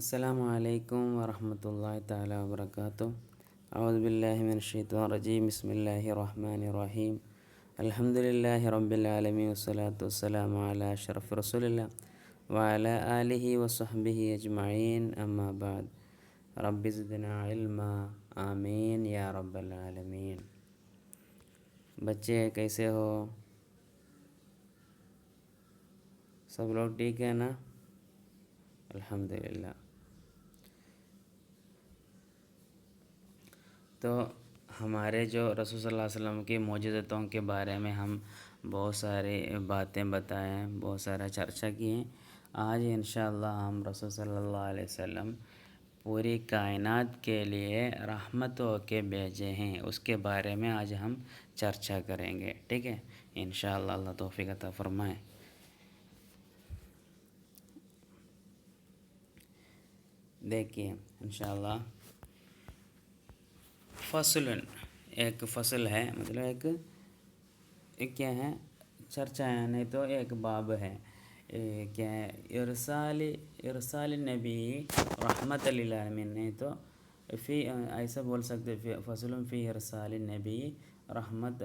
السلام علیکم ورحمۃ اللہ تعالیٰ وبرکاتہ۔ اعوذ باللہ من الشیطان الرجیم، بسم اللہ الرحمن الرحیم۔ الحمد للہ رب العالمین والصلاة والسلام علی اشرف رسول اللہ وعلی آلہ وصحبہ اجمعین، اما بعد۔ رب زدنا علما، آمین یا رب العالمین۔ بچے کیسے ہو؟ سب لوگ ٹھیک ہیں نا؟ الحمدللہ۔ تو ہمارے جو رسول صلی اللہ علیہ وسلم کی معجزتوں کے بارے میں ہم بہت ساری باتیں بتائے ہیں، بہت سارا چرچا کی ہیں۔ آج انشاءاللہ ہم رسول صلی اللہ علیہ وسلم پوری کائنات کے لیے رحمت ہو کے بھیجے ہیں، اس کے بارے میں آج ہم چرچا کریں گے، ٹھیک ہے؟ انشاءاللہ اللہ توفیق عطا فرمائے۔ دیکھیے انشاءاللہ فصل، ایک فصل ہے، مطلب ایک کیا ہے، چرچا ہے، نہیں تو ایک باب ہے، کیا ہے، ارسال نبی رحمت للعالمین، نہیں تو ایسا بول سکتے فصل فی ارسال نبی رحمت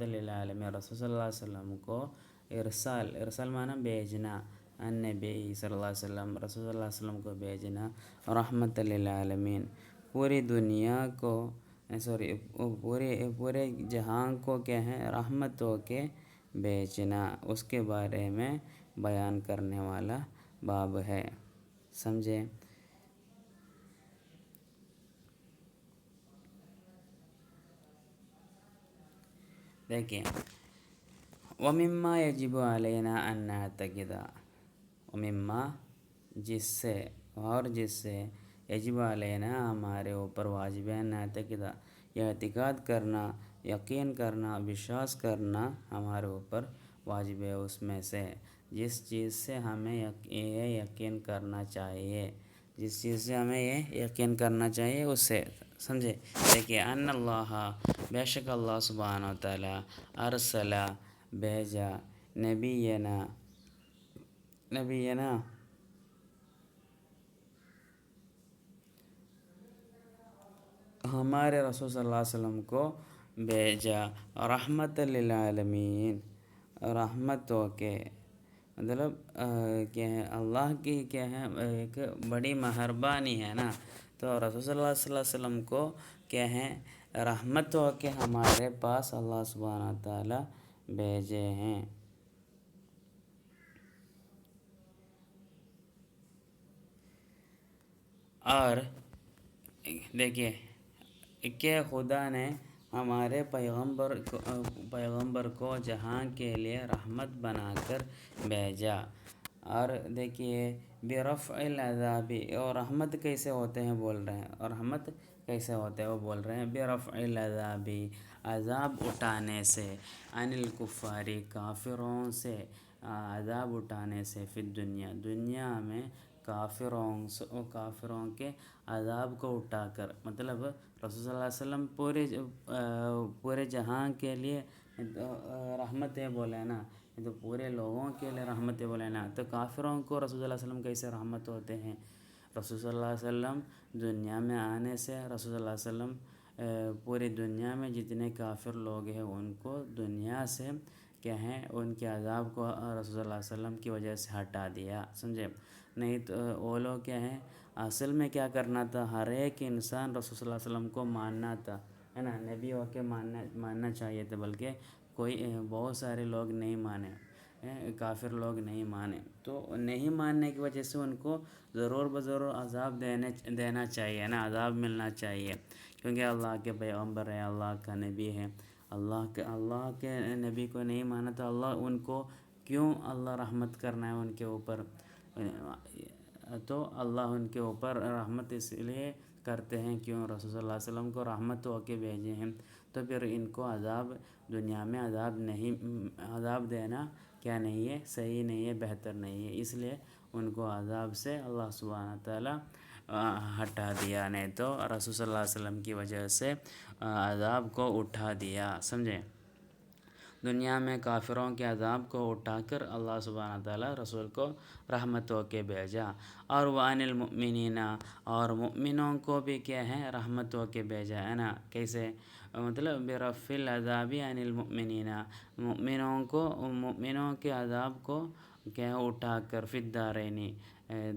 للعالمین، رسول صلی اللہ علیہ وسلم کو ارسال معنی بھیجنا، النبی صلی اللہ علیہ وسلم، رسول صلی اللہ علیہ وسلم کو بھیجنا رحمت للعالمین، پوری دنیا کو پورے جہاں کو کیا ہے، رحمت ہو کے بھیجنا، اس کے بارے میں بیان کرنے والا باب ہے، سمجھے؟ دیکھیں، وَمِمَّا يَجِبُ عَلَيْنَا أَن نَعْتَقِدَ، وَمِمَّا جس سے یجب علینا ہمارے اوپر واجب ہے، نعتقد یہ اعتقاد کرنا، یقین کرنا، وشواس کرنا ہمارے اوپر واجب ہے، اس میں سے جس چیز سے ہمیں یہ یقین کرنا چاہیے، اس سے، سمجھے؟ دیکھیے، ان اللہ بے شک اللہ سبحانہ و تعالیٰ ارسل بھیجا نبینا ہمارے رسول صلی اللہ علیہ وسلم کو بھیجا رحمت للعالمین، رحمت ہو کے، مطلب کیا ہے، اللہ کی کیا ہے، ایک بڑی مہربانی ہے نا، تو رسول صلی اللہ علیہ وسلم کو کیا ہے، رحمت ہو کے ہمارے پاس اللہ سبحانہ تعالیٰ بھیجے ہیں۔ اور دیکھیے کہ خدا نے ہمارے پیغمبر کو جہاں کے لیے رحمت بنا کر بھیجا، اور دیکھیے برفع العذاب، اور رحمت کیسے ہوتے ہیں بول رہے ہیں، اور رحمت کیسے ہوتے ہیں وہ بول رہے ہیں، برفع العذاب، عذاب اٹھانے سے، عن الکفار، کافروں سے، عذاب اٹھانے سے، فی دنیا میں کافروں کے عذاب کو اٹھا کر، مطلب رسول صلی اللہ علیہ وسلم پورے جہاں کے لیے رحمت ہے بولے نا، تو پورے لوگوں کے لیے رحمت ہے بولے نا، تو کافروں کو رسول صلی اللہ علیہ وسلم کیسے رحمت ہوتے ہیں؟ رسول صلی اللہ علیہ وسلم دنیا میں آنے سے، رسول صلی اللہ علیہ وسلم پوری دنیا میں جتنے کافر لوگ ہیں ان کو دنیا سے کیا ہے، ان کے عذاب کو رسول صلی اللہ علیہ وسلم کی وجہ سے ہٹا دیا، سمجھے؟ نہیں تو وہ لوگ کیا ہیں، اصل میں کیا کرنا تھا، ہر ایک انسان رسول صلی اللہ علیہ وسلم کو ماننا تھا، ہے نا، نبی ہو کے ماننا چاہیے تھا، بلکہ بہت سارے لوگ نہیں مانے، کافر لوگ نہیں مانے، تو نہیں ماننے کی وجہ سے ان کو ضرور بضرور عذاب دینا چاہیے نا، عذاب ملنا چاہیے، کیونکہ اللہ کے پیغمبر ہے، اللہ کا نبی ہے، اللہ کے نبی کو نہیں مانا تو اللہ ان کو کیوں اللہ رحمت کرنا ہے ان کے اوپر، تو اللہ ان کے اوپر رحمت اس لیے کرتے ہیں کیوں، رسول صلی اللہ علیہ وسلم کو رحمت ہو کے بھیجے ہیں، تو پھر ان کو دنیا میں عذاب دینا کیا نہیں ہے، صحیح نہیں ہے، بہتر نہیں ہے، اس لیے ان کو عذاب سے اللہ سبحانہ تعالیٰ ہٹا دیا، نہیں تو رسول صلی اللہ علیہ وسلم کی وجہ سے عذاب کو اٹھا دیا، سمجھے؟ دنیا میں کافروں کے عذاب کو اٹھا کر اللہ سبحانہ تعالیٰ رسول کو رحمت ہو کے بھیجا، اور وعن المؤمنین، اور مؤمنوں کو بھی کیا ہے رحمت ہو کے بھیجا ہے نا۔ کیسے؟ مطلب برفع العذاب عن المؤمنین، مؤمنوں کے عذاب کو کیا ہے اٹھا کر فی الدارین،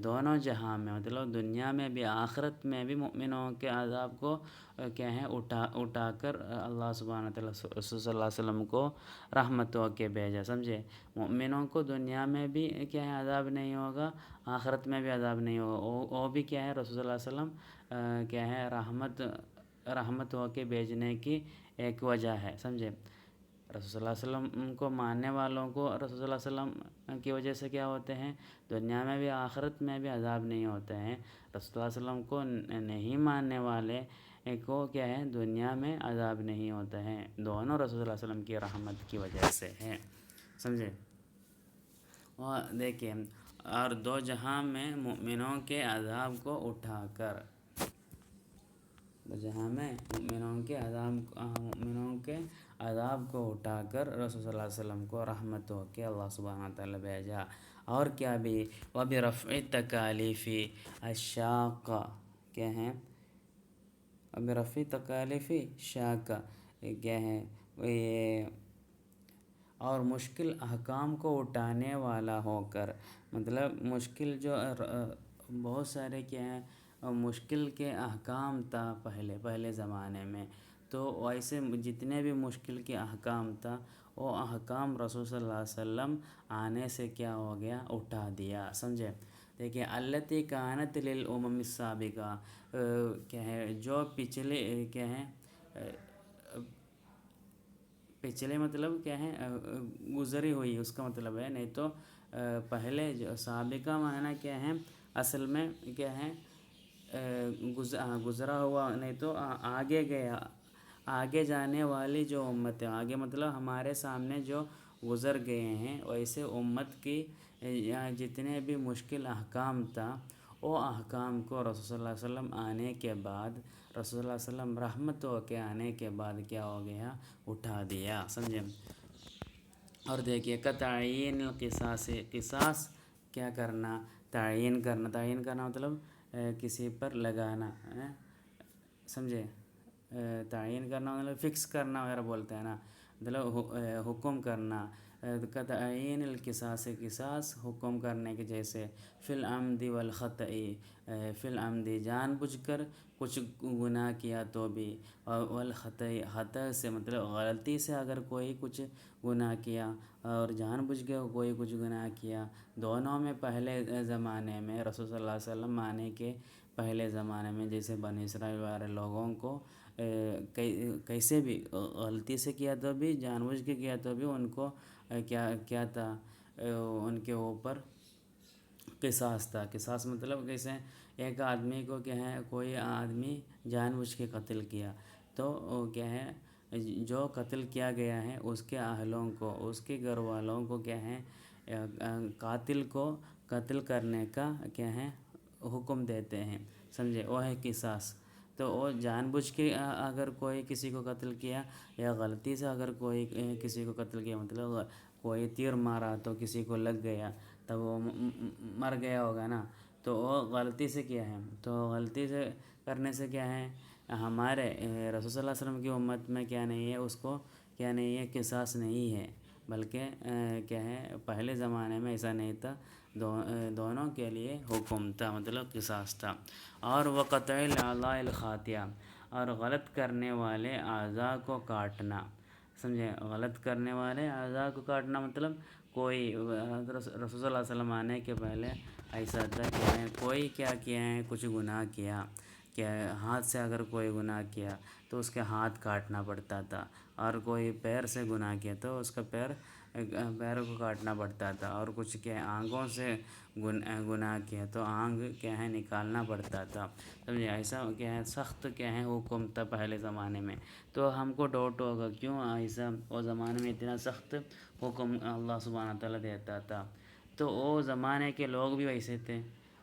دونوں جہاں میں، مطلب دنیا میں بھی آخرت میں بھی مؤمنوں کے عذاب کو کیا ہے اٹھا کر اللہ سبحانہ تعالیٰ رسول صلی اللہ علیہ وسلم کو رحمت ہو کے بھیجا، سمجھے۔ مؤمنوں کو دنیا میں بھی کیا ہے عذاب نہیں ہوگا، آخرت میں بھی عذاب نہیں ہوگا، وہ بھی کیا ہے رسول صلی اللہ علیہ وسلم کیا ہے رحمت ہو کے بھیجنے کی ایک وجہ ہے، سمجھے۔ رسول صلی اللہ علیہ وسلم کو ماننے والوں کو رسول صلی اللہ علیہ وسلم کی وجہ سے کیا ہوتے ہیں، دنیا میں بھی آخرت میں بھی عذاب نہیں ہوتے ہیں۔ رسول صلی اللہ علیہ وسلم کو نہیں ماننے والے کو کیا ہے دنیا میں عذاب نہیں ہوتے ہیں، دونوں رسول صلی اللہ علیہ وسلم کی رحمت کی وجہ سے ہے، سمجھے۔ اور دیکھیں، اور دو جہاں میں مؤمنوں کے عذاب کو اٹھا کر، جہاں میں مؤمنوں کے عذاب کو اٹھا کر رسول صلی اللہ علیہ وسلم کو رحمت ہو کے اللہ سبحانہ تعالیٰ بھیجا، اور کیا بھی وبرفع التکالیف الشاقہ، کیا ہے برفع تکالیف شاقہ، کیا ہے یہ، اور مشکل احکام کو اٹھانے والا ہو کر، مطلب مشکل جو بہت سارے کیا ہیں مشکل کے احکام تھا پہلے زمانے میں، تو ویسے جتنے بھی مشکل کے احکام تھا وہ احکام رسول صلی اللہ علیہ وسلم آنے سے کیا ہو گیا، اٹھا دیا، سمجھے۔ دیکھیں التی کانت للامم السابقہ، کیا ہے جو پچھلے کیا ہے پچھلے مطلب کیا ہے گزری ہوئی، اس کا مطلب ہے، نہیں تو پہلے جو سابقہ معنی کیا ہے اصل میں کیا ہے گزرا ہوا، نہیں تو آگے جانے والی جو امت ہے، آگے مطلب ہمارے سامنے جو گزر گئے ہیں، ویسے امت کی جتنے بھی مشکل احکام تھا وہ احکام کو رسول صلی اللہ علیہ وسلم آنے کے بعد، رسول اللہ علیہ وسلم رحمت ہو کے آنے کے بعد کیا ہو گیا، اٹھا دیا، سمجھے۔ اور دیکھیے تعین القصاص، قصاص کیا کرنا، تعین کرنا مطلب کسی پر لگانا، سمجھے۔ تعین کرنا مطلب فکس کرنا وغیرہ بولتے ہیں نا، مطلب حکم کرنا، تعین القصاص، قصاص حکم کرنے کے جیسے فی العمد والخطأ، فی العمد جان بوجھ کر کچھ گناہ کیا تو بھی، اور والخطأ، خطأ سے مطلب غلطی سے اگر کوئی کچھ گناہ کیا، اور جان بوجھ کے کوئی کچھ گناہ کیا، دونوں میں پہلے زمانے میں رسول صلی اللہ علیہ وسلم آنے کے پہلے زمانے میں جیسے بنی اسرائیل والے لوگوں کو کیسے بھی غلطی سے کیا تو بھی، جان بوجھ کے کیا تو بھی، ان کو کیا تھا، ان کے اوپر قصاص تھا۔ قصاص مطلب کیسے ایک آدمی کو کیا ہے، کوئی آدمی جان بوجھ کے قتل کیا تو کیا ہے جو قتل کیا گیا ہے اس کے اہلوں کو، اس کے گھر والوں کو کیا ہے قاتل کو قتل کرنے کا کیا ہے حکم دیتے ہیں، سمجھے، وہ ہے قصاص۔ تو وہ جان بوجھ کے اگر کوئی کسی کو قتل کیا، یا غلطی سے اگر کوئی کسی کو قتل کیا، مطلب کوئی تیر مارا تو کسی کو لگ گیا تب وہ مر گیا ہوگا نا، تو وہ غلطی سے کیا ہے، تو غلطی سے کرنے سے کیا ہے ہمارے رسول صلی اللہ علیہ وسلم کی امت میں کیا نہیں ہے، اس کو کیا نہیں ہے، قصاص نہیں ہے، بلکہ کیا ہے پہلے زمانے میں ایسا نہیں تھا، دونوں کے لیے حکم تھا، مطلب قصاص تھا۔ اور وقطع الاعضاء الخاطئہ، اور غلط کرنے والے اعضاء کو کاٹنا، سمجھے۔ غلط کرنے والے اعضاء کو کاٹنا مطلب کوئی رسول صلی اللہ علیہ وسلم آنے کے پہلے ایسا تھا کہ کوئی کیا ہے کچھ گناہ کیا، ہاتھ سے اگر کوئی گناہ کیا تو اس کے ہاتھ کاٹنا پڑتا تھا، اور کوئی پیر سے گناہ کیا تو اس کا پیر کو کاٹنا پڑتا تھا، اور کچھ کیا آنکھوں سے گناہ کیا تو آنکھ کیا ہے نکالنا پڑتا تھا، سمجھے۔ ایسا کیا ہے سخت کیا ہے حکم تھا پہلے زمانے میں، تو ہم کو ڈاؤٹ ہوگا کیوں ایسا وہ زمانے میں اتنا سخت حکم اللہ سبحانہ تعالیٰ دیتا تھا، تو وہ زمانے کے لوگ بھی ویسے تھے،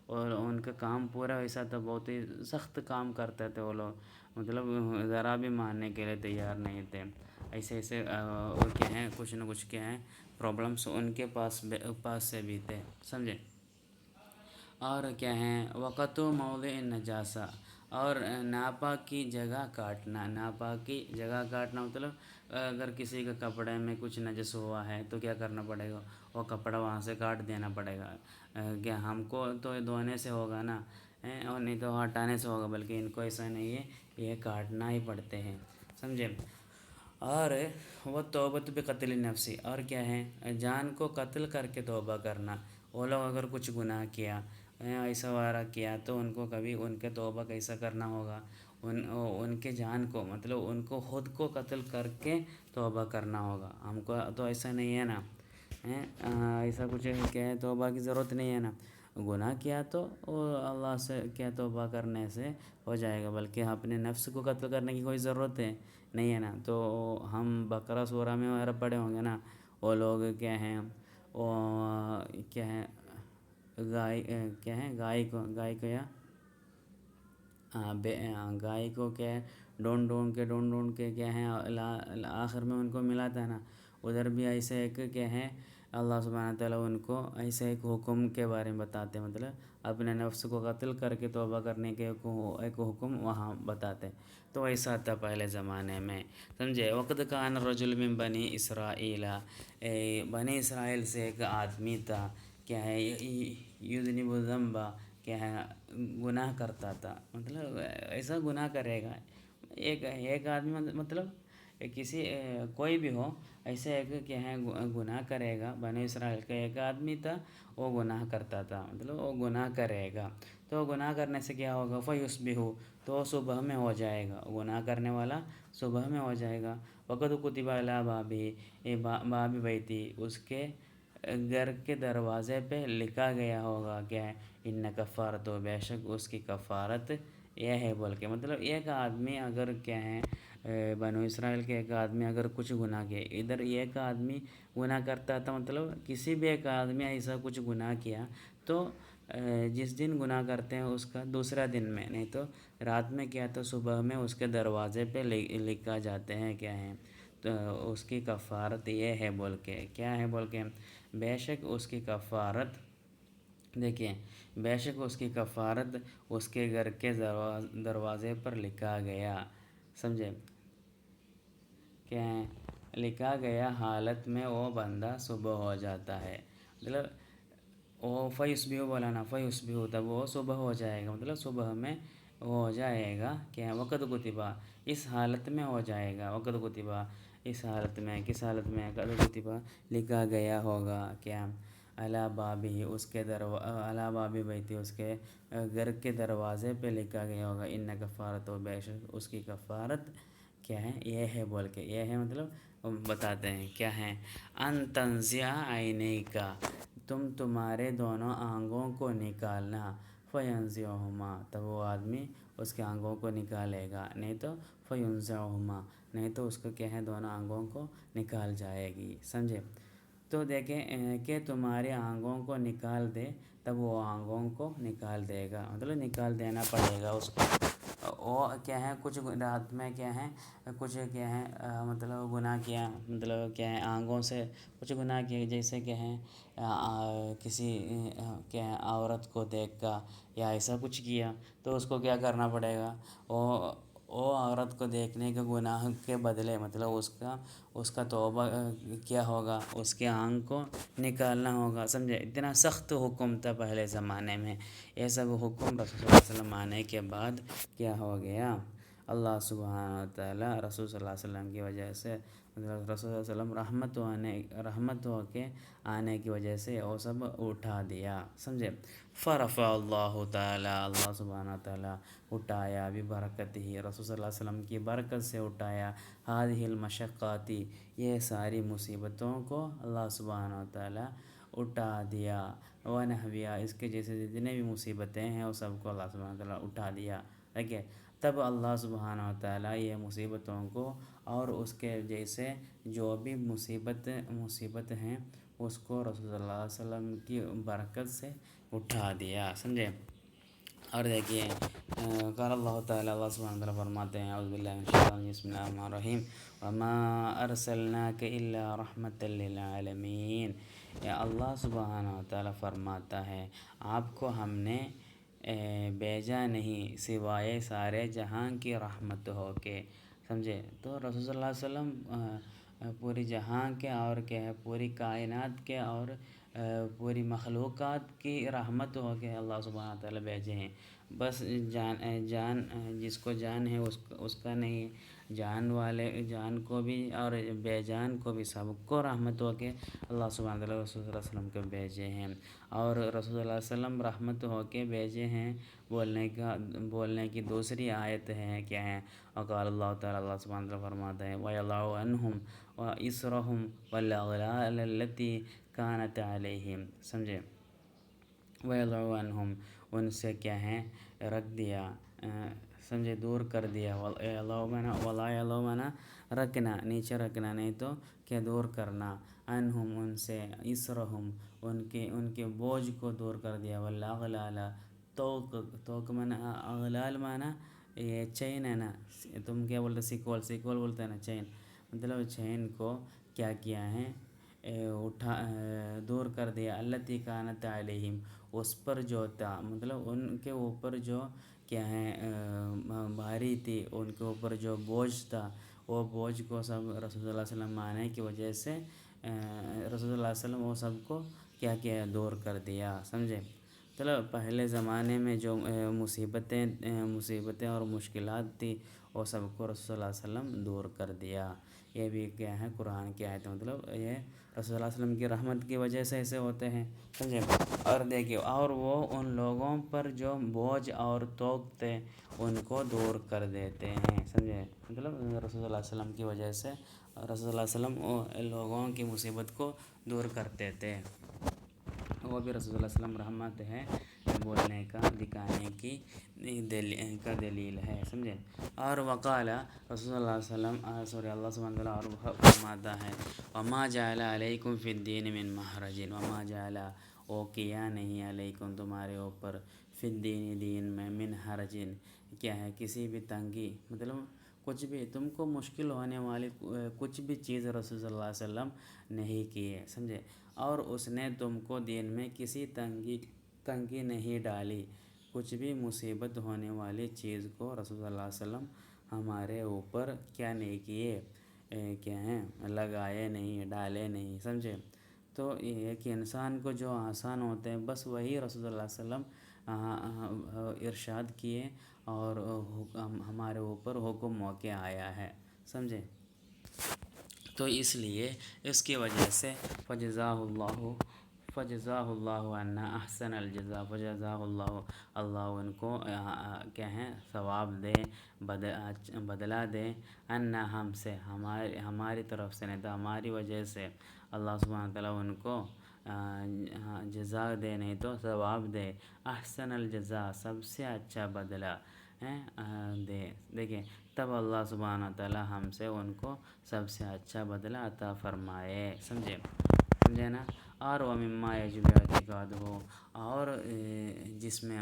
اور ان کا کام پورا ویسا تھا، بہت ہی سخت کام کرتے تھے وہ لوگ، مطلب ذرا بھی ماننے کے لیے تیار نہیں تھے۔ ایسے ایسے کیا ہیں کچھ نہ کچھ کیا ہیں پرابلمس ان کے پاس سے بھی تھے، سمجھے۔ اور کیا ہیں وقت و موضع نجاسہ، اور ناپاک کی جگہ کاٹنا، ناپاک کی جگہ کاٹنا مطلب اگر کسی کے کپڑے میں کچھ نجس ہوا ہے تو کیا کرنا پڑے گا، وہ کپڑا وہاں سے کاٹ دینا پڑے گا۔ کیا ہم کو تو دھونے سے ہوگا نا، اور نہیں تو ہٹانے سے ہوگا، بلکہ ان کو ایسا نہیں ہے، یہ کاٹنا ہی پڑتے ہیں، سمجھے۔ اور وہ توبۃ بقتل نفسی، اور کیا ہے جان کو قتل کر کے توبہ کرنا۔ وہ لوگ اگر کچھ گناہ کیا، ایسا وغیرہ کیا، تو ان کو کبھی ان کے توبہ کیسا کرنا ہوگا، ان کے جان کو مطلب ان کو خود کو قتل کر کے توبہ کرنا ہوگا۔ ہم کو تو ایسا نہیں ہے نا، ایسا کچھ کیا ہے توبہ کی ضرورت نہیں ہے نا، گناہ کیا تو وہ اللہ سے کیا توبہ کرنے سے ہو جائے گا، بلکہ اپنے نفس کو قتل کرنے کی کوئی ضرورت نہیں ہے نا۔ تو ہم بقرہ سورہ میں وغیرہ پڑھے ہوں گے نا، وہ لوگ کیا ہیں وہ کیا ہے گائے کو یا گائے کو کیا ہے ڈھونڈ کے کیا ہے آخر میں ان کو ملا تھا نا، ادھر بھی ایسے ایک کیا ہے اللہ سبحانہ تعالیٰ ان کو ایسے ایک حکم کے بارے میں بتاتے، مطلب اپنے نفس کو قتل کر کے توبہ کرنے کے ایک حکم وہاں بتاتے۔ تو ایسا تھا پہلے زمانے میں، سمجھے۔ وقت کان رجل من بنی اسرائیل، بنی اسرائیل سے ایک آدمی تھا، کیا ہے یذنب الذنب، کیا ہے گناہ کرتا تھا، مطلب ایسا گناہ کرے گا ایک آدمی، مطلب کسی کوئی بھی ہو، ایسے ایک کیا ہے گناہ کرے گا۔ بنی اسرائیل کا ایک آدمی تھا، وہ گناہ کرتا تھا، مطلب وہ گناہ کرے گا، تو گناہ کرنے سے کیا ہوگا، فیصبح، تو صبح میں ہو جائے گا، گناہ کرنے والا صبح میں ہو جائے گا۔ وقت کتب علی باب بیتی، اس کے گھر کے دروازے پہ لکھا گیا ہوگا کیا ہے ان کفارت، و بے شک اس کی کفارت یہ ہے بول کے، مطلب ایک آدمی اگر کیا ہے بنو اسرائیل کے ایک آدمی اگر کچھ گناہ کیا، ادھر ایک آدمی گناہ کرتا تھا، مطلب کسی بھی ایک آدمی ایسا کچھ گناہ کیا تو جس دن گناہ کرتے ہیں اس کا دوسرا دن میں، نہیں تو رات میں کیا تو صبح میں اس کے دروازے پہ لکھا جاتے ہیں کیا ہے تو اس کی کفارت یہ ہے بول کے، کیا ہے بول کے، بے شک اس کی کفارت، دیکھیں بے شک اس کی کفارت اس کے گھر کے دروازے پر لکھا گیا، سمجھے، کہ لکھا گیا حالت میں وہ بندہ صبح ہو جاتا ہے، مطلب وہ فیصبح بولا نا، فیصبح تب وہ صبح ہو جائے گا، مطلب صبح میں ہو جائے گا، کیا وقت کتبہ، اس حالت میں ہو جائے گا، وقت کتبہ اس حالت میں، کس حالت میں، وقت کتبہ لکھا گیا ہوگا کیا علی بابہ، اس کے علی باب بیتی، اس کے گھر کے دروازے پہ لکھا گیا ہوگا ان کفارت، و بے شک اس کی کفارت کیا ہے یہ ہے بول کے، یہ ہے مطلب بتاتے ہیں کیا ہے ان تنزع عینیکا، تمہارے دونوں آنکھوں کو نکالنا، فینزعہما، تب وہ آدمی اس کے آنکھوں کو نکالے گا، نہیں تو فینزعہما، نہیں تو اس کو کیا ہے دونوں آنکھوں کو نکال جائے گی، سمجھے۔ تو دیکھیں کہ تمہاری آنکھوں کو نکال دے، تب وہ آنکھوں کو نکال دے گا، مطلب نکال دینا پڑے گا اس کو، وہ کیا ہے کچھ رات میں کیا ہے کچھ کیا ہے مطلب گناہ کیا، مطلب کیا ہے آنکھوں سے کچھ گناہ کیا، جیسے کہ ہے کسی کیا ہے عورت کو دیکھ کر یا ایسا کچھ کیا، تو اس کو کیا کرنا پڑے گا، وہ عورت کو دیکھنے کے گناہ کے بدلے، مطلب اس کا توبہ کیا ہوگا، اس کے آنکھ کو نکالنا ہوگا، سمجھے۔ اتنا سخت حکم تھا پہلے زمانے میں، یہ سب حکم رسول صلی اللہ علیہ وسلم آنے کے بعد کیا ہو گیا، اللہ سبحانہ تعالیٰ رسول صلی اللہ علیہ وسلم کی وجہ سے، رسول صلی اللہ علیہ وسلم رحمت ہو کے آنے کی وجہ سے وہ سب اٹھا دیا، سمجھے۔ فرفع اللہ تعالیٰ، اللہ سبحانہ تعالیٰ اٹھایا، ببرکتہ ہی، رسول صلی اللہ علیہ وسلم کی برکت سے اٹھایا، ہذہ المشقات، یہ ساری مصیبتوں کو اللہ سبحانہ تعالیٰ اٹھا دیا، ونحویہ، اس کے جیسے جتنے بھی مصیبتیں ہیں وہ سب کو اللہ سبحانہ تعالیٰ اٹھا دیا، دیکھیں تب اللہ سبحانہ تعالیٰ یہ مصیبتوں کو اور اس کے جیسے جو بھی مصیبت ہیں اس کو رسول صلی اللہ علیہ وسلم کی برکت سے اٹھا دیا، سمجھے۔ اور دیکھیے قال اللہ تعالیٰ، اللہ سبحانہ وتعالیٰ فرماتے ہیں اعوذ باللہ من الشیطان الرجیم، بسم اللہ الرحمن الرحیم، وما ارسلناک الا رحمۃ للعالمین۔ اللہ سبحانہ وتعالیٰ فرماتا ہے آپ کو ہم نے بھیجا نہیں سوائے سارے جہاں کی رحمت ہو کے، سمجھے؟ تو رسول صلی اللہ علیہ وسلم پوری جہاں کے اور کیا ہے پوری کائنات کے اور پوری مخلوقات کی رحمت ہو کے اللہ سبحانہ تعالیٰ بھیجے ہیں۔ بس جان جس کو جان ہے اس کا نہیں، جان والے جان کو بھی اور بے جان کو بھی سب کو رحمت ہو کے اللہ سبحانہ تعالیٰ رسول صلی اللہ علیہ وسلم کو بھیجے ہیں۔ اور رسول صلی اللہ علیہ وسلم رحمت ہو کے بھیجے ہیں بولنے کی دوسری آیت ہے کیا ہے؟ وقال اللہ تعالیٰ، اللہ سبحانہ تعالیٰ فرماتا ہے وَيَضَعُ عَنْهُمْ وَإِصْرَهُمْ وَالْأَغْلَالَ الَّتِي كَانَتْ عَلَيْهِمْ، سمجھے؟ وَيَضَعُ عَنْهُمْ ان سے کیا ہے رکھ دیا، سمجھے، دور کر دیا۔ ولا یلومنا رکھنا، نیچے رکھنا، نہیں تو کیا دور کرنا، انہم ان سے، اسرہم ان کے بوجھ کو دور کر دیا، والاغلال توق مانا اغلال مانا یہ چین ہے نا، تم کیا بولتے سیکول بولتے ہیں نا، چین، مطلب چین کو کیا کیا ہے دور کر دیا، التی کانت علیہم اس پر جو تھا، مطلب ان کے اوپر جو کیا ہے بھاری تھی، ان کے اوپر جو بوجھ تھا وہ بوجھ کو سب رسول اللہ صلی اللہ علیہ وسلم مانے کی وجہ سے رسول اللہ علیہ وسلم وہ سب کو کیا کیا دور کر دیا، سمجھے؟ چلو پہلے زمانے میں جو مصیبتیں اور مشکلات تھی وہ سب کو رسول صلی اللہ علیہ وسلم دور کر دیا۔ یہ بھی کیا ہے قرآن کی آیت، مطلب یہ رسول صلی اللہ علیہ وسلم کی رحمت کی وجہ سے ایسے ہوتے ہیں، سمجھے؟ اور دیکھیے، اور وہ ان لوگوں پر جو بوجھ اور توق تھے ان کو دور کر دیتے ہیں، سمجھے؟ مطلب رسول صلی اللہ علیہ وسلم کی وجہ سے رسول صلی اللہ علیہ وسلم لوگوں کی مصیبت کو دور کرتے تھے، وہ بھی رسول اللہ علیہ وسلم رحمت ہے بولنے کا، دکھانے کی دلیل ہے، سمجھے؟ اور وقال رسول اللہ علیہ وسلم اللہ سبحانہ وتعالیٰ اور فرماتا ہے وما جعل علیکم فی الدین من محرج، وما جعل وہ کیا نہیں علیکم تمہارے اوپر فی الدین دین میں من حرج کیا ہے کسی بھی تنگی، مطلب کچھ بھی تم کو مشکل ہونے والی کچھ بھی چیز رسول صلی اللہ علیہ وسلم نہیں کی ہے، سمجھے؟ اور اس نے تم کو دین میں کسی تنگی نہیں ڈالی، کچھ بھی مصیبت ہونے والی چیز کو رسول صلی اللہ علیہ وسلم ہمارے اوپر کیا نہیں کیے، کیا ہیں لگائے نہیں، ڈالے نہیں، سمجھے؟ تو ایک انسان کو جو آسان ہوتے ہیں بس وہی رسول اللہ علیہ وسلم ارشاد کیے اور ہمارے اوپر حکم ہو کے آیا ہے، سمجھے؟ تو اس لیے اس کی وجہ سے فجزاہ اللہ عنا احسن الجزاء، فجزاہ اللہ ان کو کیا ہے ثواب دے، بدلہ دے، عنا ہم سے، ہماری طرف سے، نہیں تو ہماری وجہ سے اللہ سبحانہ تعالیٰ ان کو جزا دے، نہیں تو ثواب دے، احسن الجزاء سب سے اچھا بدلہ دے، دیکھیں تب اللہ سبحانہ تعالیٰ ہم سے ان کو سب سے اچھا بدلہ عطا فرمائے، سمجھے نا؟ اور ومما یجب اعتقادہ، اور جس میں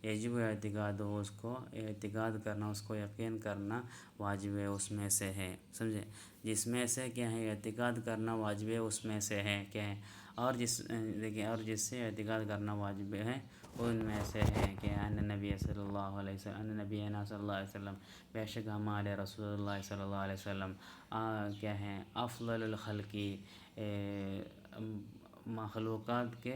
یجب اعتقادہ اس کو اعتقاد کرنا، اس کو یقین کرنا واجب ہے، اس میں سے ہے، سمجھے؟ جس میں سے کیا ہے اعتقاد کرنا واجب ہے اس میں سے ہے کیا ہے، اور جس سے اعتقاد کرنا واجب ہے ان میں سے ہے کہ ان نبی صلی اللہ علیہ وسلم، ان نبینا صلی اللہ علیہ وسلم، بے شک ہمارے رسول اللہ صلی اللہ علیہ وسلم کیا ہیں افضل الخلقی، مخلوقات کے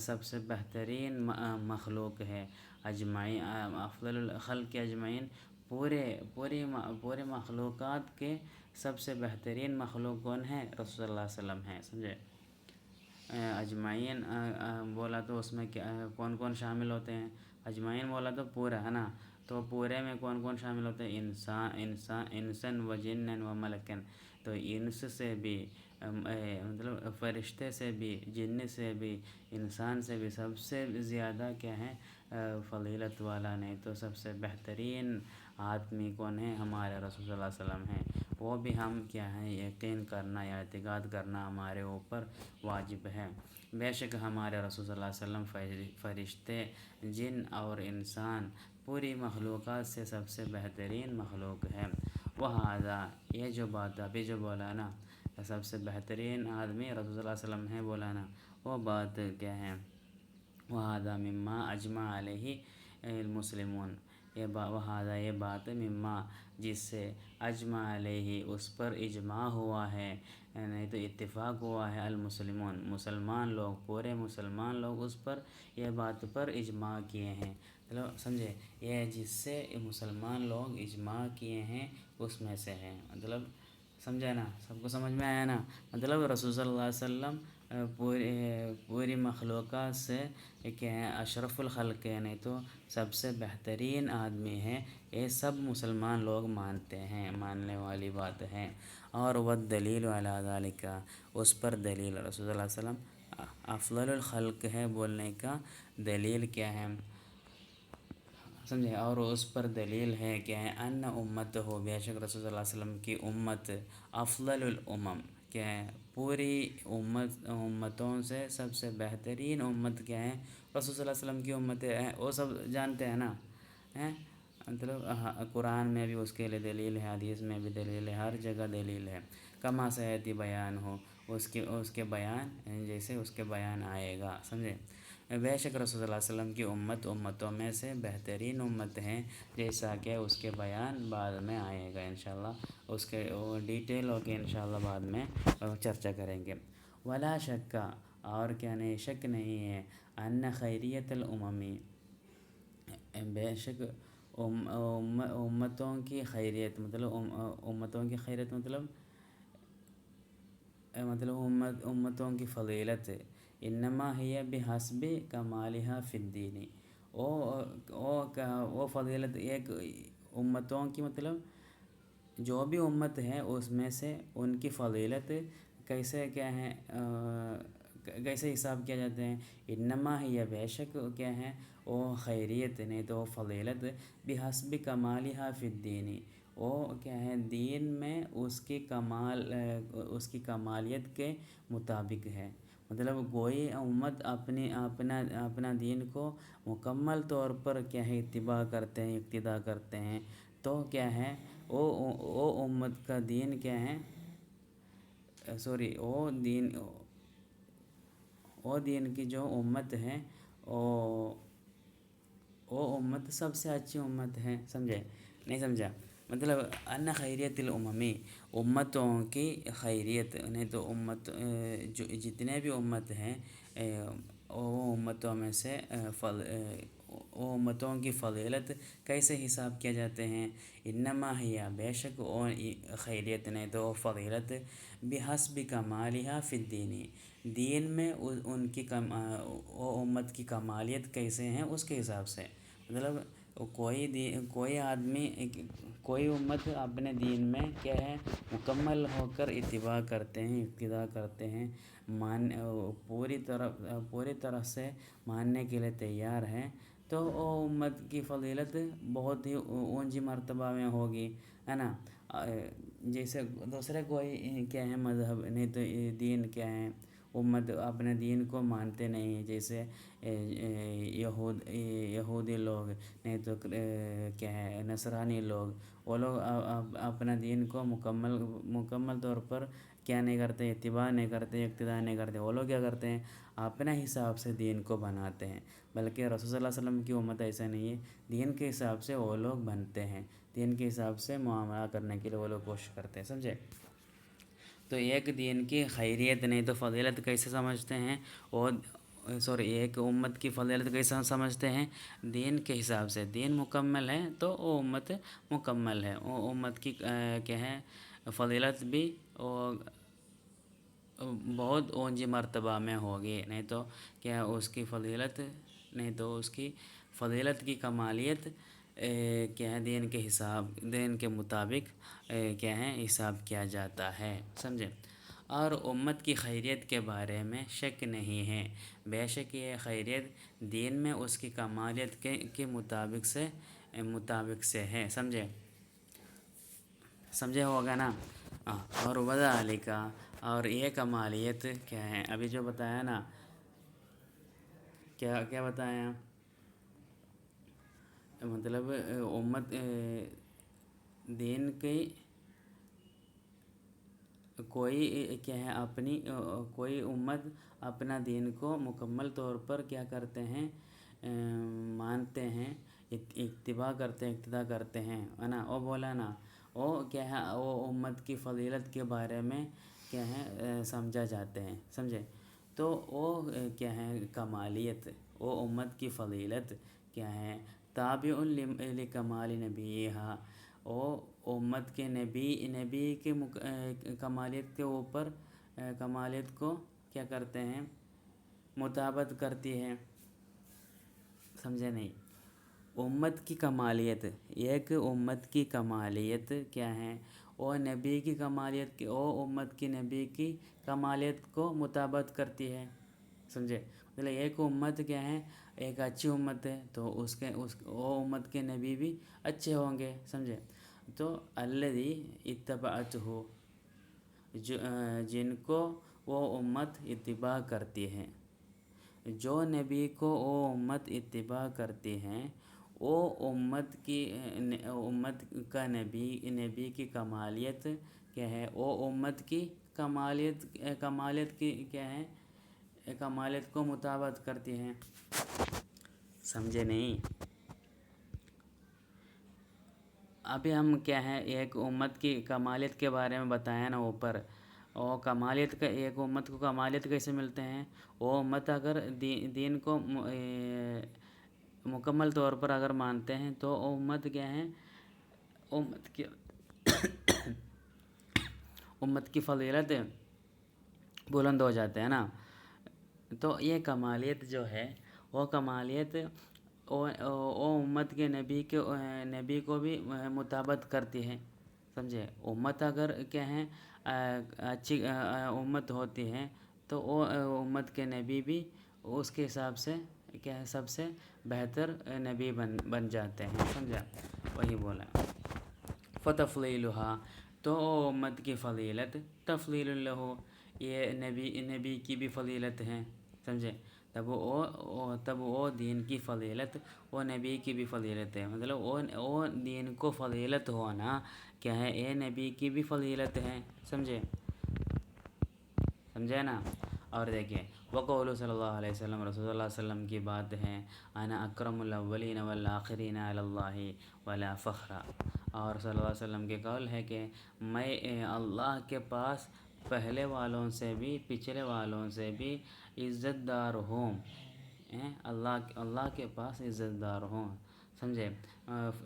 سب سے بہترین مخلوق ہے، اجمعین، افضل الخلق اجمعین، پورے مخلوقات کے سب سے بہترین مخلوق کون ہے؟ رسول صلی اللہ علیہ وسلم ہے، سمجھے؟ اجمعین بولا تو اس میں کون کون شامل ہوتے ہیں؟ اجمعین بولا تو پورا ہے نا، تو پورے میں کون کون شامل ہوتے ہیں؟ انسان و جن و ملکن، تو انس سے بھی مطلب فرشتے سے بھی، جن سے بھی، انسان سے بھی سب سے زیادہ کیا ہے فضیلت والا، نہیں تو سب سے بہترین آدمی کون ہے؟ ہمارے رسول صلی اللہ علیہ وسلم ہیں، وہ بھی ہم کیا ہے یقین کرنا یا اعتقاد کرنا ہمارے اوپر واجب ہے۔ بے شک ہمارے رسول صلی اللہ علیہ وسلم فرشتے، جن اور انسان پوری مخلوقات سے سب سے بہترین مخلوق ہے۔ وہذا، یہ جو بات ابھی جو بولا نا، سب سے بہترین آدمی رسول صلی اللہ علیہ وسلم ہے بولا نا، وہ بات کیا ہے؟ وہذا مما اجمع علیہ المسلمون، وہذا یہ بات مما جس سے اجمع علیہ اس پر اجماع ہوا ہے، نہیں تو اتفاق ہوا ہے، المسلمون مسلمان لوگ، پورے مسلمان لوگ اس پر یہ بات پر اجماع کیے ہیں۔ چلو سمجھے، یہ جس سے مسلمان لوگ اجماع کیے ہیں اس میں سے ہے، مطلب سمجھا نا، سب کو سمجھ میں آیا نا؟ مطلب رسول صلی اللہ علیہ وسلم پوری مخلوقات سے کیا ہے، اشرف الخلق ہے، نہیں تو سب سے بہترین آدمی ہے، یہ سب مسلمان لوگ مانتے ہیں، ماننے والی بات ہے۔ اور والدلیل علی ذالک، اس پر دلیل رسول صلی اللہ علیہ وسلم افضل الخلق ہے بولنے کا دلیل کیا ہے؟ سمجھے، اور اس پر دلیل ہے کہ ان امت ہو، بے شک رسول صلی اللہ علیہ وسلم کی امت افضل الامم، کیا ہے، پوری امتوں سے سب سے بہترین امت کیا ہے؟ رسول صلی اللہ علیہ وسلم کی امت ہے، وہ سب جانتے ہیں نا، مطلب قرآن میں بھی اس کے لیے دلیل ہے، حدیث میں بھی دلیل ہے، ہر جگہ دلیل ہے۔ کما سیاتی بیان ہو، اس کے بیان جیسے اس کے بیان آئے گا، سمجھے۔ بے شک رسول صلی اللہ علیہ وسلم کی امت امتوں میں سے بہترین امت ہیں، جیسا کہ اس کے بیان بعد میں آئے گا انشاءاللہ، اس کے ڈیٹیل ہو کے انشاءاللہ بعد میں چرچا کریں گے۔ ولا شک، اور کیا نہیں، شک نہیں ہے، ان خیریت الاممی، بے شک امتوں کی خیریت، مطلب امتوں کی خیریت مطلب امتوں کی فضیلت، انما ہی بحسب کمالہا فی الدین، وہ فضیلت ایک امتوں کی، مطلب جو بھی امت ہے اس میں سے ان کی فضیلت کیسے کیا ہے، کیسے حساب کیا جاتے ہیں؟ انما ہی بے شک کیا ہے، وہ خیریت نہیں تو وہ فضیلت بحسب کمالہا فی الدین، وہ کیا ہے، دین میں اس کی کمالیت کے مطابق ہے۔ مطلب کوئی امت اپنا دین کو مکمل طور پر کیا ہے اتباع کرتے ہیں، اقتداء کرتے ہیں، تو کیا ہے، وہ امت کا دین کیا ہے، وہ دین کی جو امت ہے، وہ امت سب سے اچھی امت ہے، سمجھے؟ نہیں سمجھا؟ مطلب ان خیریت الاممی، امتوں کی خیریت، نہیں تو جو جتنے بھی امت ہیں وہ امتوں میں سے وہ امتوں کی فضیلت کیسے حساب کیا جاتے ہیں؟ انما ہی بے شک خیریت نہیں تو فضیلت بحسب کمالہا فی الدین، دین میں ان کی وہ امت کی کمالیت کیسے ہیں اس کے حساب سے، مطلب کوئی آدمی، کوئی امت اپنے دین میں کیا ہے مکمل ہو کر اتباع کرتے ہیں، اقتداء کرتے ہیں، پوری طرح سے ماننے کے لیے تیار ہیں، تو وہ امت کی فضیلت بہت ہی اونچی مرتبہ میں ہوگی، ہے نا؟ جیسے دوسرے کوئی کیا ہے مذہب، نہیں تو دین کیا ہے، امت اپنے دین کو مانتے نہیں ہیں، جیسے یہودی لوگ، نہیں تو کیا ہے نصرانی لوگ، وہ لوگ اپنا دین کو مکمل طور پر کیا نہیں کرتے، اتباع نہیں کرتے، اقتداء نہیں کرتے، وہ لوگ کیا کرتے ہیں، اپنے حساب سے دین کو بناتے ہیں، بلکہ رسول صلی اللہ علیہ وسلم کی امت ایسا نہیں ہے، دین کے حساب سے وہ لوگ بنتے ہیں، دین کے حساب سے معاملہ کرنے کے لیے وہ لوگ کوشش کرتے ہیں، سمجھے؟ تو ایک دین کی خیریت نہیں تو فضیلت کیسے سمجھتے ہیں، ایک امت کی فضیلت کیسے سمجھتے ہیں؟ دین کے حساب سے، دین مکمل ہے تو وہ امت مکمل ہے، وہ امت کی کیا ہے فضیلت بھی بہت اونچی مرتبہ میں ہوگی، نہیں تو کیا اس کی فضیلت، نہیں تو اس کی فضیلت کی کمالیت کیا ہے دین کے مطابق کیا ہے حساب کیا جاتا ہے، سمجھے؟ اور امت کی خیریت کے بارے میں شک نہیں ہے، بے شک یہ خیریت دین میں اس کی کمالیت کے مطابق سے ہے، سمجھے؟ سمجھے ہوگا نا؟ اور وذالک، اور یہ کمالیت کیا ہے ابھی جو بتایا نا، کیا کیا بتایا، مطلب امت دین کی کوئی کیا ہے اپنی کوئی امت اپنا دین کو مکمل طور پر کیا کرتے ہیں، مانتے ہیں، اتباع کرتے ہیں، اقتداء کرتے ہیں، ہے نا؟ وہ بولا نا، وہ کیا ہے وہ امت کی فضیلت کے بارے میں کیا ہے سمجھا جاتے ہیں، سمجھے؟ تو وہ کیا ہے کمالیت، وہ امت کی فضیلت کیا ہے تابع لکمال نبیہا، وہ امت کے نبی کے کمالیت کے اوپر کمالیت کو کیا کرتے ہیں مطابقت کرتی ہے، سمجھے نہیں؟ امت کی کمالیت، ایک امت کی کمالیت کیا ہے، وہ نبی کی کمالیت وہ امت کی نبی کی کمالیت کو مطابقت کرتی ہے، سمجھے؟ مطلب ایک امت کیا ہے، ایک اچھی امت ہے تو وہ امت کے نبی بھی اچھے ہوں گے، سمجھے؟ تو الذی اتبعتہ، جن کو وہ امت اتباع کرتی ہے، جو نبی کو وہ امت اتباع کرتی ہیں، وہ امت کا نبی کی کمالیت کیا ہے، وہ امت کی کمالیت کی کیا ہے کمالیت کو مطابقت کرتی ہیں، سمجھے نہیں؟ ابھی ہم کیا ہے ایک امت کی کمالیت کے بارے میں بتایا نا اوپر، اور کمالیت کا ایک امت کو کمالیت کیسے ملتے ہیں، وہ امت اگر دین کو مکمل طور پر اگر مانتے ہیں تو وہ امت کیا ہے، امت کی امت کی فضیلت بلند ہو جاتے ہیں نا۔ تو یہ کمالیت جو ہے وہ کمالیت وہ امت کے نبی کو بھی مطابقت کرتی ہے، سمجھے؟ امت اگر کیا ہے اچھی امت ہوتی ہے تو وہ امت کے نبی بھی اس کے حساب سے کیا ہے سب سے بہتر نبی بن جاتے ہیں، سمجھا؟ وہی بولا فتفضیلھا، تو امت کی فضیلت تفضیل لہ، یہ نبی کی بھی فضیلت ہے، سمجھے؟ تب وہ دین کی فضیلت وہ نبی کی بھی فضیلت ہے، مطلب وہ دین کو فضیلت ہونا کیا ہے یہ نبی کی بھی فضیلت ہے، سمجھے نا؟ اور دیکھیں وقول صلی اللہ علیہ وسلم، رسول اللہ علیہ وسلم کی بات ہے، انا اکرم الاولین والآخرین علی اللہ ولا فخر، اور صلی اللہ علیہ وسلم کے قول ہے کہ میں اللہ کے پاس پہلے والوں سے بھی پچھلے والوں سے بھی عزت دار ہوں، اللہ کے پاس عزت دار ہوں، سمجھے؟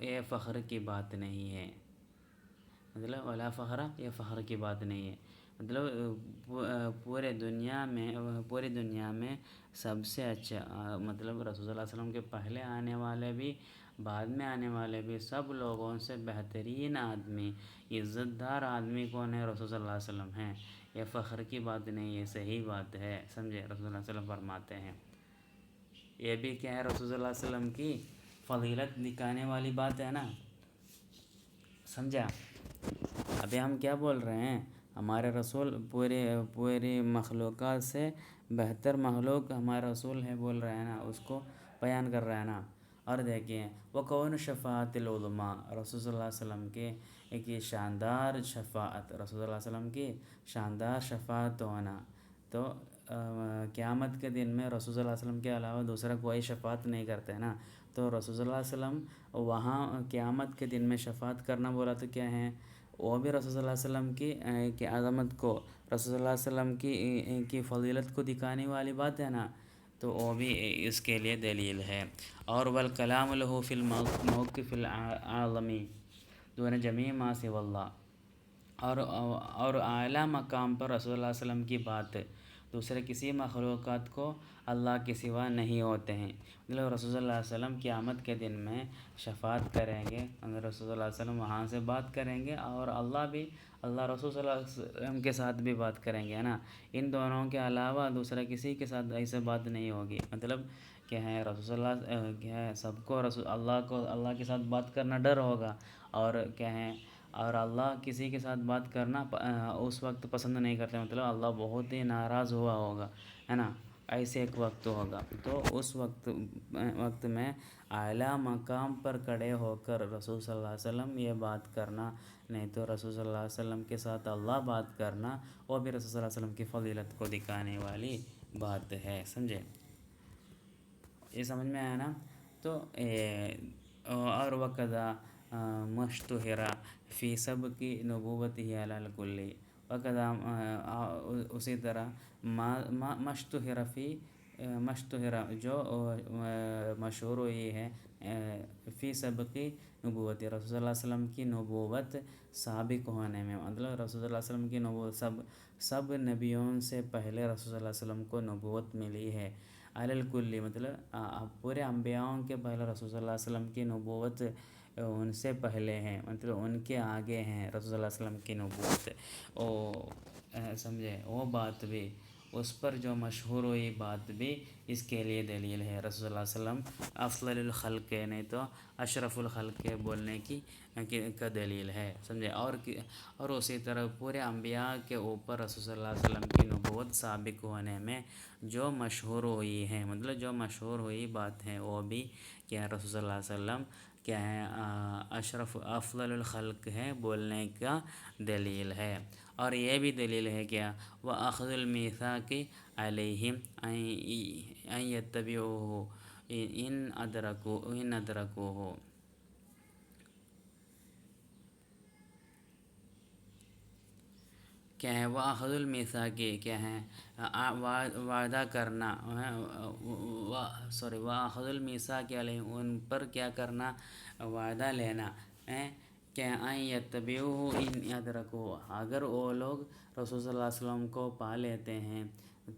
یہ فخر کی بات نہیں ہے، مطلب ولا فخر، یہ فخر کی بات نہیں ہے، مطلب پورے دنیا میں سب سے اچھا، مطلب رسول اللہ علیہ وسلم کے پہلے آنے والے بھی بعد میں آنے والے بھی سب لوگوں سے بہترین آدمی، عزت دار آدمی کون ہے؟ رسول اللہ علیہ وسلم ہیں، یہ فخر کی بات نہیں ہے، صحیح بات ہے، سمجھے؟ رسول اللہ علیہ وسلم فرماتے ہیں، یہ بھی کیا ہے رسول اللہ علیہ وسلم کی فضیلت دکھانے والی بات ہے نا، سمجھا؟ ابھی ہم کیا بول رہے ہیں، ہمارے رسول پوری مخلوقات سے بہتر مخلوق ہمارا رسول ہے بول رہے ہیں نا، اس کو بیان کر رہے ہیں نا۔ اور دیکھیں وَكَوْنُ شفاعت العظمیٰ، رسول صلی اللہ علیہ وسلم کے ایک یہ شاندار شفاعت، رسول اللہ علیہ وسلم کی شاندار شفاعت ہونا، تو قیامت کے دن میں رسول صلی اللہ علیہ وسلم کے علاوہ دوسرا کوئی شفاعت نہیں کرتے ہیں نا، تو رسول صلی اللہ علیہ وسلم وہاں قیامت کے دن میں شفاعت کرنا بولا تو کیا ہے، وہ بھی رسول صلی اللہ علیہ وسلم کی عظمت کو، رسول صلی اللہ علیہ وسلم کی فضیلت کو دکھانے والی بات ہے نا، تو وہ بھی اس کے لیے دلیل ہے۔ اور والکلام له فی الموقف العظم دون جمیع ما سوی اللہ، اور اعلیٰ مقام پر رسول اللہ علیہ وسلم کی بات دوسرے کسی مخلوقات کو اللہ کے سوا نہیں ہوتے ہیں، مطلب رسول اللہ علیہ وسلم قیامت کے دن میں شفاعت کریں گے، رسول اللہ علیہ وسلم وہاں سے بات کریں گے، اور اللہ رسول صلی اللہ علیہ وسلم کے ساتھ بھی بات کریں گے، ہے نا؟ ان دونوں کے علاوہ دوسرا کسی کے ساتھ ایسے بات نہیں ہوگی، مطلب کیا ہے رسول اللہ کیا ہے سب کو اللہ کے ساتھ بات کرنا ڈر ہوگا، اور کیا ہے اور اللہ کسی کے ساتھ بات کرنا اس وقت پسند نہیں کرتے، مطلب اللہ بہت ہی ناراض ہوا ہوگا، ہے نا، ایسے ایک وقت ہوگا۔ تو اس وقت میں اعلیٰ مقام پر کھڑے ہو کر رسول صلی اللہ علیہ وسلم یہ بات کرنا، نہیں تو رسول صلی اللہ علیہ وسلم کے ساتھ اللہ بات کرنا، وہ بھی رسول صلی اللہ علیہ وسلم کی فضیلت کو دکھانے والی بات ہے، سمجھے؟ یہ سمجھ میں آیا نا؟ تو اور وقضا مشتہرہ فی سب کی نبوت ہی علی الکل، وقضا اسی طرح مشتہرہ مشتہرہ جو مشہور ہوئی ہے فی سب کی نبوت، رسول صلی اللہ علیہ وسلم کی نبوت سابق ہونے میں، مطلب رسول صلی اللہ علیہ وسلم کی نبوت سب نبیوں سے پہلے رسول صلی اللہ علیہ وسلم کو نبوت ملی ہے، علی الکل، مطلب پورے انبیاؤں کے پہلے رسول صلی اللہ علیہ وسلم کی نبوت ان سے پہلے ہیں، مطلب ان کے آگے ہیں رسول صلی اللہ علیہ وسلم کی نبوت، سمجھے؟ وہ بات بھی اس پر جو مشہور ہوئی بات بھی اس کے لیے دلیل ہے، رسول اللہ علیہ وسلم افضل الخلق ہے، نہیں تو اشرف الخلق ہے بولنے کی کا دلیل ہے، سمجھے؟ اور اسی طرح پورے انبیاء کے اوپر رسول صلی اللہ علیہ وسلم کی نبوت سابق ہونے میں جو مشہور ہوئی ہے، مطلب جو مشہور ہوئی بات ہے وہ بھی کیا رسول صلی اللہ علیہ وسلم کیا ہے اشرف افضل الخلق ہے بولنے کا دلیل ہے۔ اور یہ بھی دلیل ہے کیا وَأَخْذُ الْمِيثَاقِ عَلَيْهِمْ أَن يَتَّبِعُوهُ إِنْ أَدْرَكُوهُ، کیا ہے وَأَخْذُ الْمِيثَاقِ، کیا ہے وعدہ کرنا، وَأَخْذُ الْمِيثَاقِ عَلَيْهِمْ، ان پر کیا کرنا، وعدہ لینا، کہ أَن يَتَّبِعُوهُ إِنْ أَدْرَكُوهُ، اگر وہ لوگ رسول صلی اللہ علیہ وسلم کو پا لیتے ہیں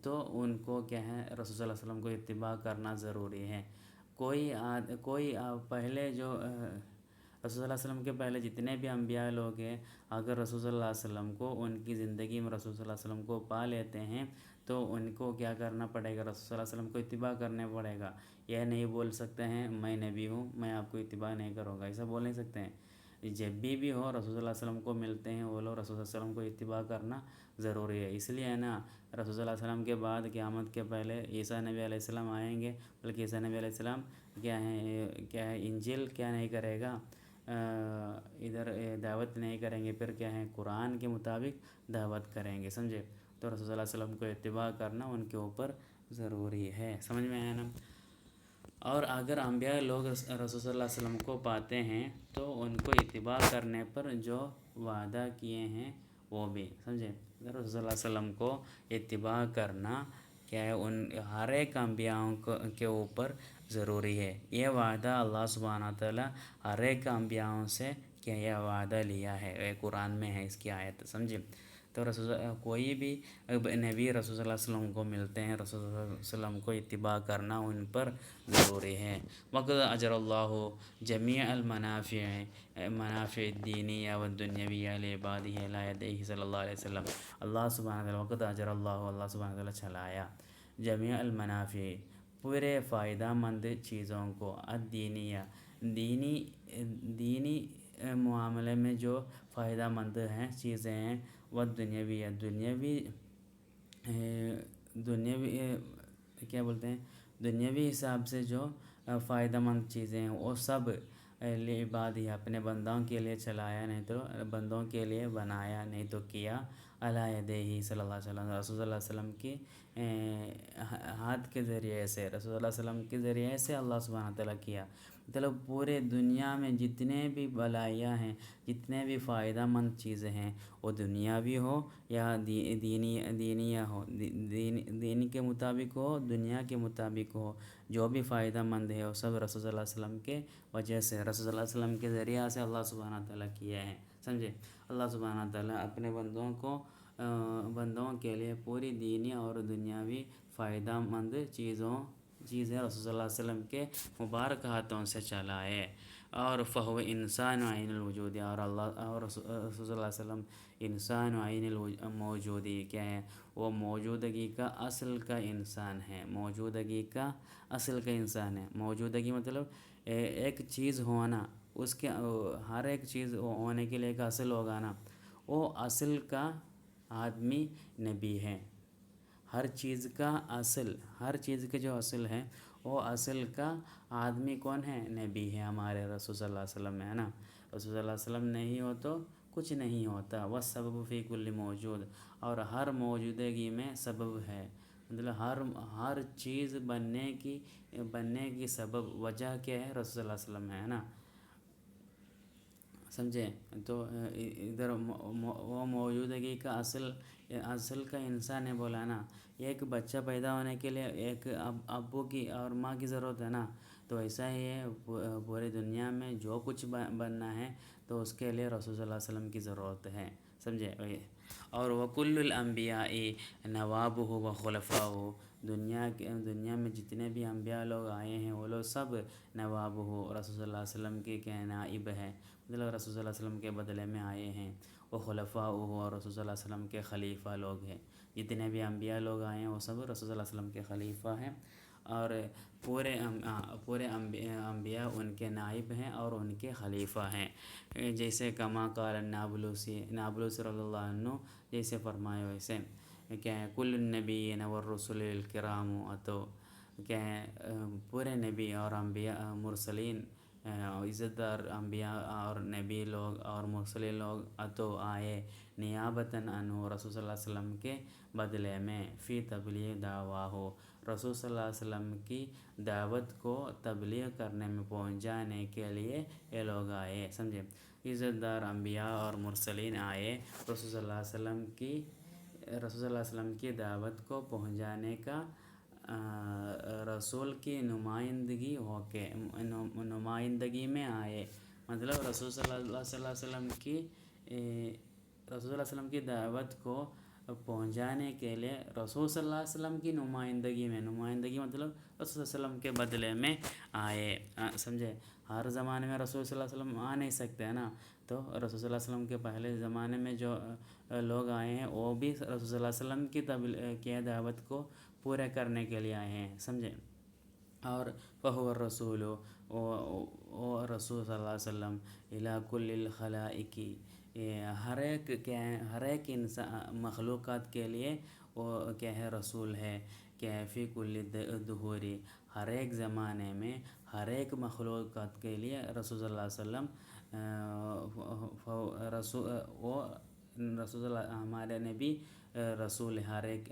تو ان کو کیا ہے رسول صلی اللہ علیہ وسلم کو اتباع کرنا ضروری ہے۔ کوئی پہلے جو رسول صلی اللہ علیہ وسلم کے پہلے جتنے بھی انبیاء لوگ ہیں، اگر رسول صلی اللہ علیہ وسلم کو ان کی زندگی میں رسول صلی اللہ علیہ وسلم کو پا لیتے ہیں تو ان کو کیا کرنا پڑے گا، رسول صلی اللہ علیہ وسلم کو اتباع کرنے پڑے گا۔ یہ نہیں بول سکتے ہیں میں نبی ہوں میں آپ کو اتباع نہیں کروں گا، ایسا بول نہیں سکتے ہیں۔ جب بھی ہو رسول صلی اللہ علیہ وسلم کو ملتے ہیں وہ لوگ رسول صلی اللہ علیہ وسلم کو اتباع کرنا ضروری ہے، اس لیے ہے نا رسول صلی اللہ علیہ وسلم کے بعد قیامت کے پہلے عیسیٰ نبی علیہ السلام آئیں گے، بلکہ عیسیٰ نبی علیہ السلام کیا ہے انجیل کیا نہیں کرے گا، ادھر دعوت نہیں کریں گے، پھر کیا ہے قرآن کے مطابق دعوت کریں گے، سمجھے؟ تو رسول صلی اللہ علیہ وسلم کو اتباع کرنا ان کے اوپر ضروری ہے، سمجھ میں آیا نا؟ اور اگر انبیاء لوگ رسول صلی اللہ علیہ وسلم کو پاتے ہیں تو ان کو اتباع کرنے پر جو وعدہ کیے ہیں وہ بھی، سمجھے؟ رسول صلی اللہ علیہ وسلم کو اتباع کرنا کیا ہے ان ہر ایک انبیاءوں کے اوپر ضروری ہے، یہ وعدہ اللہ سبحانہ تعالیٰ ہر ایک انبیاءوں سے کیا یہ وعدہ لیا ہے، یہ قرآن میں ہے اس کی آیت، سمجھے؟ تو کوئی بھی نبی رسول صلی اللہ علیہ وسلم کو ملتے ہیں، رسول صلی اللہ علیہ وسلم کو اتباع کرنا ان پر ضروری ہے۔ وقد اجر اللہ جمیع منافع الدینیہ والدنیویہ لعبادہ لا یدیہ صلی اللہ علیہ وسلم، اللہ سبحانہ تعالیٰ وقد اجر اللہ سبحانہ تعالیٰ چلایا جمیع المنافع، پورے فائدہ مند چیزوں کو، الدینیہ دینی معاملے میں جو فائدہ مند ہیں چیزیں ہیں، والدنیویہ دنیاوی کیا بولتے ہیں دنیاوی حساب سے جو فائدہ مند چیزیں ہیں وہ سب لعباد ہی اپنے بندوں کے لیے چلایا، نہیں تو بندوں کے لیے بنایا، نہیں تو کیا، علی یدیہ صلی اللہ علیہ وسلم، رسول صلی اللہ علیہ وسلم کی ہاتھ کے ذریعے سے، رسول اللہ علیہ وسلم کے ذریعے سے اللہ سبحانہ تعالیٰ کیا، مطلب پورے دنیا میں جتنے بھی بلائیاں ہیں، جتنے بھی فائدہ مند چیزیں ہیں، وہ دنیاوی ہو یا دینی ہو، دین کے مطابق ہو، دنیا کے مطابق ہو، جو بھی فائدہ مند ہے وہ سب رسول صلی اللہ علیہ وسلم کے وجہ سے، رسول صلی اللہ علیہ وسلم کے ذریعہ سے اللہ سبحانہ تعالیٰ کیے ہیں، سمجھے؟ اللہ سبحانہ تعالیٰ اپنے بندوں کے لیے پوری دینی اور دنیاوی فائدہ مند چیزیں رسول صلی اللہ علیہ وسلم کے مبارک ہاتھوں سے چلائے، اور فہو انسان عین الوجود، اور رسول صلی اللہ علیہ وسلم انسان عین الموجودی، کیا ہے وہ موجودگی کا اصل کا انسان ہے، موجودگی کا اصل کا انسان ہے، موجودگی مطلب ایک چیز ہونا، اس کے ہر ایک چیز ہونے کے لیے ایک اصل ہوگا نا، وہ اصل کا آدمی نبی ہے. ہر چیز کا اصل، ہر چیز کے جو اصل ہے وہ اصل کا آدمی کون ہے؟ نبی ہے ہمارے رسول صلی اللہ علیہ وسلم ہے نا. رسول صلی اللہ علیہ وسلم نہیں ہو تو کچھ نہیں ہوتا. والسبب فی کل موجود، اور ہر موجودگی میں سبب ہے، مطلب ہر چیز بننے کی سبب وجہ کیا ہے؟ رسول صلی اللہ علیہ وسلم ہے نا. سمجھے؟ تو ادھر وہ موجودگی کا اصل کا انسان نے بولا نا. ایک بچہ پیدا ہونے کے لیے ایک ابو کی اور ماں کی ضرورت ہے نا. تو ایسا ہی ہے پوری دنیا میں جو کچھ بننا ہے تو اس کے لیے رسول صلی اللہ علیہ وسلم کی ضرورت ہے. سمجھے؟ اور وَكُلُّ الْأَنْبِيَاءِ نَوَابُهُ وَخُلَفَاؤُهُ، دنیا میں جتنے بھی انبیاء لوگ آئے ہیں وہ لوگ سب نواب رسول صلی اللہ علیہ وسلم کے نائب ہیں، مطلب رسول صلی اللہ علیہ وسلم کے بدلے میں آئے ہیں. وہ خلفاء اور رسول صلی اللہ علیہ وسلم کے خلیفہ لوگ ہیں. جتنے بھی انبیاء لوگ آئے ہیں وہ سب رسول صلی اللہ علیہ وسلم کے خلیفہ ہیں، اور پورے انبیاء ان کے نائب ہیں اور ان کے خلیفہ ہیں. جیسے کما قال النابلسی رضی اللہ عنہ جیسے فرمائے ویسے کہ کل النبیین والرسل الکرام اتو، کہ پورے نبی اور انبیاء مرسلین عزت دار انبیاء اور نبی لوگ اور مرسلین لوگ اتو آئے نیابتاً عنہ رسول صلی اللہ علیہ وسلم کے بدلے میں، فی تبلیغ دعواہ، رسول صلی اللہ علیہ وسلم کی دعوت کو تبلیغ کرنے میں پہنچانے کے لیے یہ لوگ آئے. سمجھے؟ عزت دار انبیاء اور مرسلین آئے رسول صلی اللہ علیہ وسلم کی دعوت کو پہنچانے کا، رسول کی نمائندگی میں آئے. مطلب رسول صلی اللہ علیہ وسلم کی دعوت کو پہنچانے کے لیے رسول صلی اللہ علیہ وسلم کی نمائندگی مطلب رسول صلی اللہ علیہ وسلم کے بدلے میں آئے. سمجھے؟ ہر زمانے میں رسول صلی اللہ علیہ وسلم آ نہیں سکتے ہیں نا، تو رسول صلی اللہ علیہ وسلم کے پہلے زمانے میں جو لوگ آئے ہیں وہ بھی رسول صلی اللہ علیہ وسلم کی دعوت کو پورے کرنے کے لیے آئے ہیں. سمجھے؟ اور فہو الرسول، وہ رسول صلی اللہ علیہ وسلم الی کل الخلائق، ہر ایک انسان مخلوقات کے لیے وہ کیا ہے؟ رسول ہے. کہ فی کل دہور، ہر ایک زمانے میں ہر ایک مخلوقات کے لیے رسول صلی اللہ علیہ وسلم رسول ہمارے نبی رسول ہے،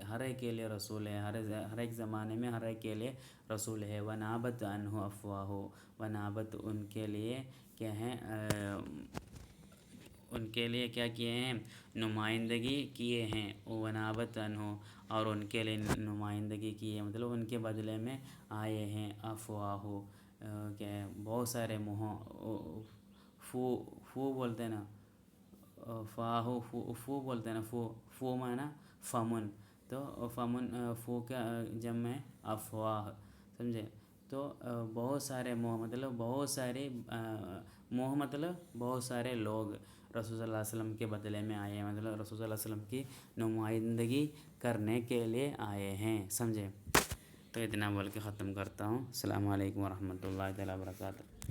ہر ایک کے لیے رسول ہے، ہر ایک زمانے میں ہر ایک کے لیے رسول ہے. ونابت عنہ افواہ، ونابت ان کے لیے کیا ہے؟ ان کے لیے کیا کیے ہیں؟ نمائندگی کیے ہیں. ونابت عنہ، اور ان کے لیے نمائندگی کی ہے، مطلب ان کے بدلے میں آئے ہیں. افواہ، کہ بہت سارے فو بولتے ہیں نا، فو بولتے ہیں نا، فو معنی فمن، تو فمن فو کا جمع ہے افواہ. سمجھے؟ تو بہت سارے مطلب بہت سارے مطلب بہت سارے لوگ رسول صلی اللہ علیہ وسلم کے بدلے میں آئے ہیں، مطلب رسول صلی اللہ علیہ وسلم کی نمائندگی کرنے کے لیے آئے ہیں. سمجھے؟ تو اتنا بول کے ختم کرتا ہوں. السلام علیکم ورحمۃ اللہ تعالیٰ وبرکاتہ.